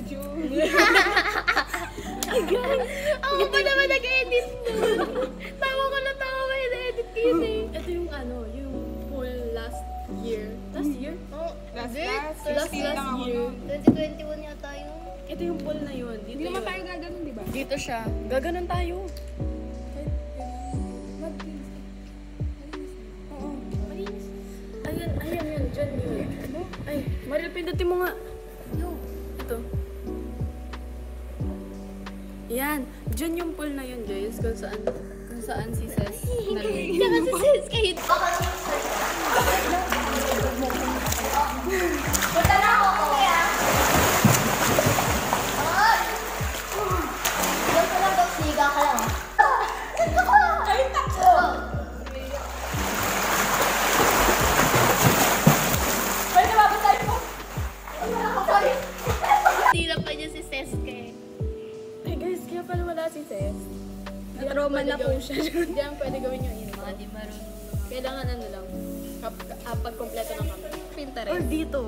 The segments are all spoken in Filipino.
video. Ako pa naman nag-edit nun. Tawa ko na tawa ko edit ko yun eh. Ito yung yung poll last year. Last year? Oh, last Last year. 2021 yata yun. Ito yung poll na yun. Dito Hindi naman yun. tayo gaganon, di ba? Dito siya. Gaganon tayo. Oo. Ayan, yan. Diyan yun. Ano? Ay, Mariel, pindutin mo nga. No. Ito. Yan. Diyan yung pool na yun, guys. Kung saan si Ses nalagay. Tsaka si Sis kahit baka punta na ako, kuya. Doon ka lang daw, siga ka lang. Ay, takso! Pwede ba ba tayo po? Sorry. Tira pa niya si Ses kay. Ay, guys, kaya pala wala si Ses. Na-trauma na po siya. Hindi ang pwede gawin yung info. Mga di marunong. Kailangan lang. Kapag kompleto ng kami. Or Pinterest. dito.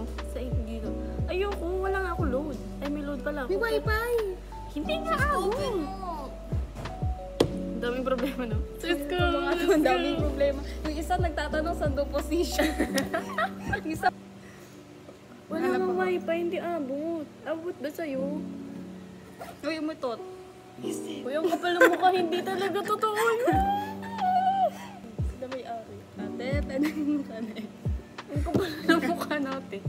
Dito. Ayoko, wala nga ako load. Ay, may load pala ako. May wifi. Hindi nga ako. Ang daming problema, no? Sus ko! Ang daming problema. Yung isa nagtatanong saan daw position. Yung isa, Wala nga wifi, hindi abot. Abot ba sa'yo? uy, umutot. Uy, ang kapal ng mukha, hindi talaga totoo yun. Sila may ari. Ate, pwede mo ka na eh. Ang kapal ng mukha natin.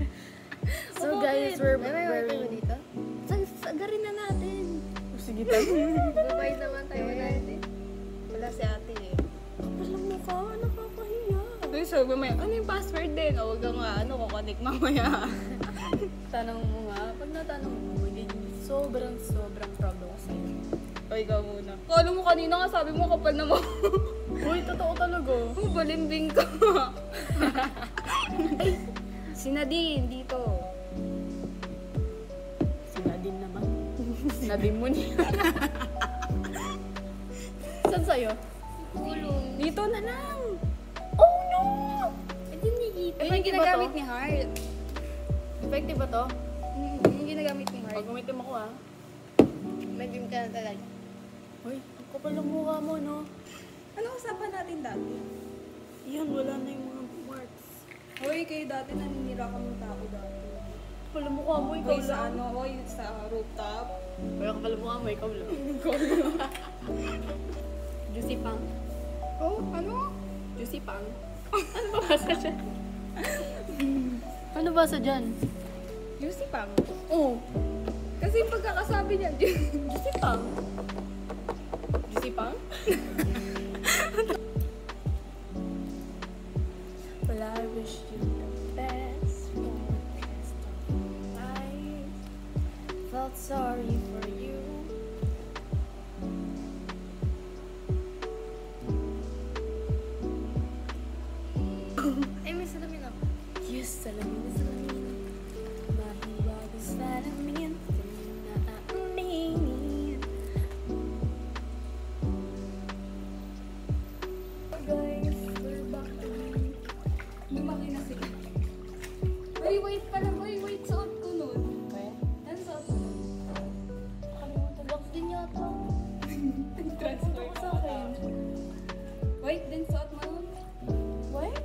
So guys, we're dito? Sagarin na natin. Sige tayo. Babay naman tayo natin. Wala si ate eh. Kapal ng mukha, nakakahiya. Uy, sabi mo, ano yung password din? O, huwag ka nga, kukonik mamaya. Tanong mo nga, pag natanong mo, magiging sobrang proud ako sa'yo. O, ikaw muna. Kung alam mo kanina nga, sabi mo kapal na mo. Uy, totoo talaga. Balimbing ka. Si Nadine, dito. Si Nadine naman. Nadine mo niya. Saan sa'yo? Kulong. Dito na lang. Oh no! Hindi nigita. Ito yung ginagamit ni Heart. Effective ba to? Yung ginagamit ni Heart. Pag umitim ako ah. May beam ka na talaga. Uy, ang kapal ng mukha mo, no? Ano usapan natin dati? Yan, wala na yung mga marks. Hoy, kayo dati naninira kami tao dati. Kapal ng mukha mo, ikaw Hoy, sa lang. hoy, sa rooftop. Uy, ang kapal ng mukha mo, ikaw lang. Juicy Pang. Oh, ano? Juicy Pang. Ano ba basa dyan? Ano basa dyan? Juicy Pang. Oh, Kasi pagkakasabi niya, Juicy Pang. Juicy Pang? Well, I wish you the best for the rest of your life. Felt sorry for you. Ay, may salamin ako. Yes, salamin. Mahiwag salamin. Naaminin. Guys, we're back. lumaki na sila. Hoy, wait pala. Hoy, wait. Suot ko nun. Okay. Ano suot ko nun? Nakalimutan. Box din yata. Transfer Sa akin. Wait, din suot mo nun? What?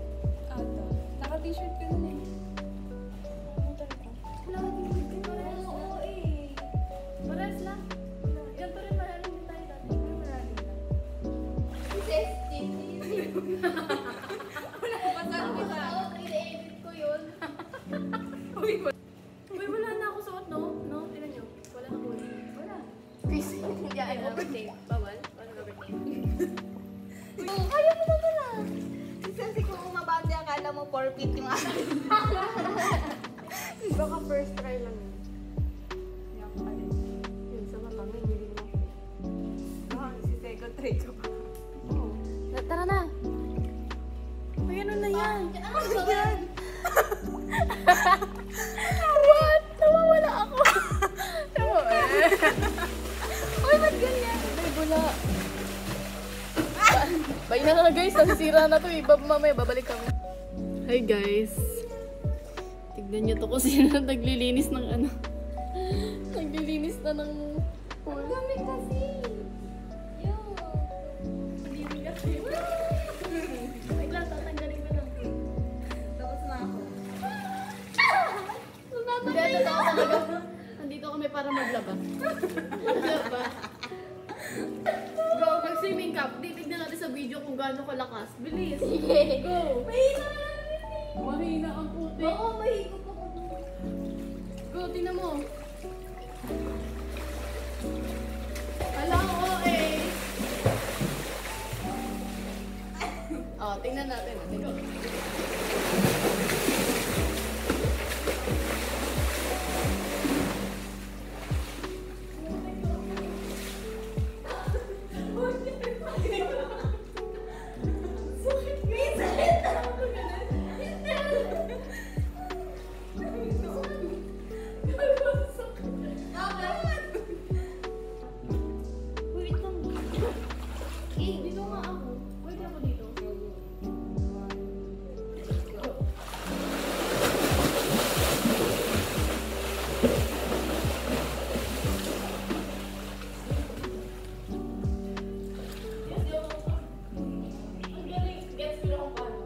Ata. Naka-t-shirt ka nun eh. Wala, hindi parehas na. Oo eh. Parehas lang. Ganito rin maraming din tayo dati. Pero maraming lang. Sis, Wala ko pasal kita. Oo, i-edit ko yun. Uy, Uy, wala na ako suot, no? No? Tignan nyo. Wala na kulay. Wala. Chris, hindi Ay, ayaw. overtape. Bawal? Wala overtape. Kaya mo na pala. kasi kung umabante, akala mo 4 feet yung akin. Baka first try lang yun. Yan, alin. Yun, sa mata, may hindi mo. Ah, si second try ka pa. Oo. Tara na. Ay, ano na yan? Ano ba yan? What? Nawawala ako. Tawa Uy, ba't ganyan? May bula. Bye na na guys, nasisira na to eh. Mamaya, babalik kami. Hi guys. Tignan nyo to kung sino naglilinis ng ano. Naglilinis na ng pool. Ang dami kasi. Yo. Hindi rin kasi. Wait lang, tatanggalin ko lang. Tapos na ako. Hindi, totoo talaga. Nandito kami para maglaba. Maglaba. Go, mag-swimming cup. Titignan natin sa video kung gaano kalakas. Bilis. Go. Mahina. Mahina ang puti. Oo, mahigop ako. Go, tingnan mo. Alam ko eh. Oh, tingnan natin. Go. Wait lang. Dito nga ako. Pwede ako dito. Ang galing. Gets ko na kung paano.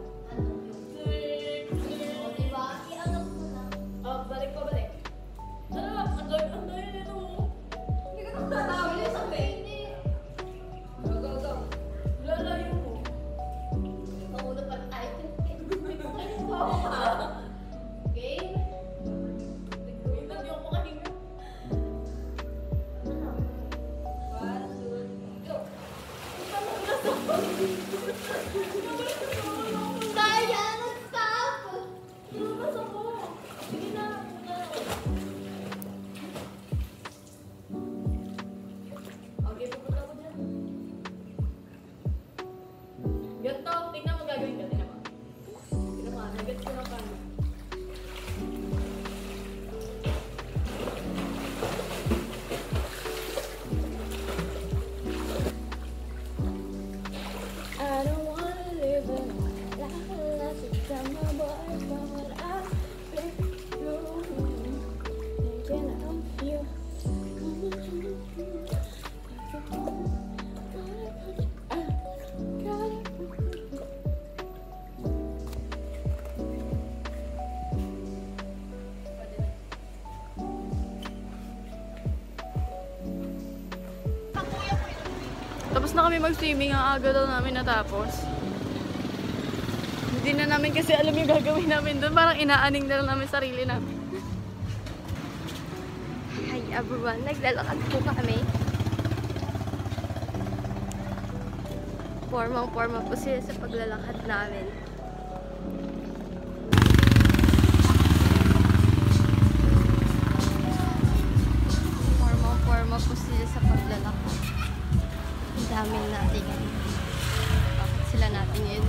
O, diba? Iangat mo lang. Oh, balik pa balik. Ano? Ang dami nito. Hindi ko na matawin sa Hindi. Go, go, go. Lalayo mo. Mahulog pa ng item. Game? Wait, hindi ako makahinga. One, two, go. Kaya, nag-stop! Lumabas ako. Sige na. Okay, pupunta ko dyan. Ganito, tingnan mo gagawin ka. Tingnan mo. Tingnan mo, nag-gets ko na paano. I don't wanna live a life unless you tell my boy from what I've been through. Thinking of you. Tapos na kami mag-swimming, ang aga daw namin natapos. Hindi na namin kasi alam yung gagawin namin doon. Parang inaaning na lang namin sarili namin. Hi everyone, naglalakad po kami. Formang-forma po sila sa paglalakad namin. Formang-forma po sila sa paglalakad. Ang dami natin. Bakit sila natin yun?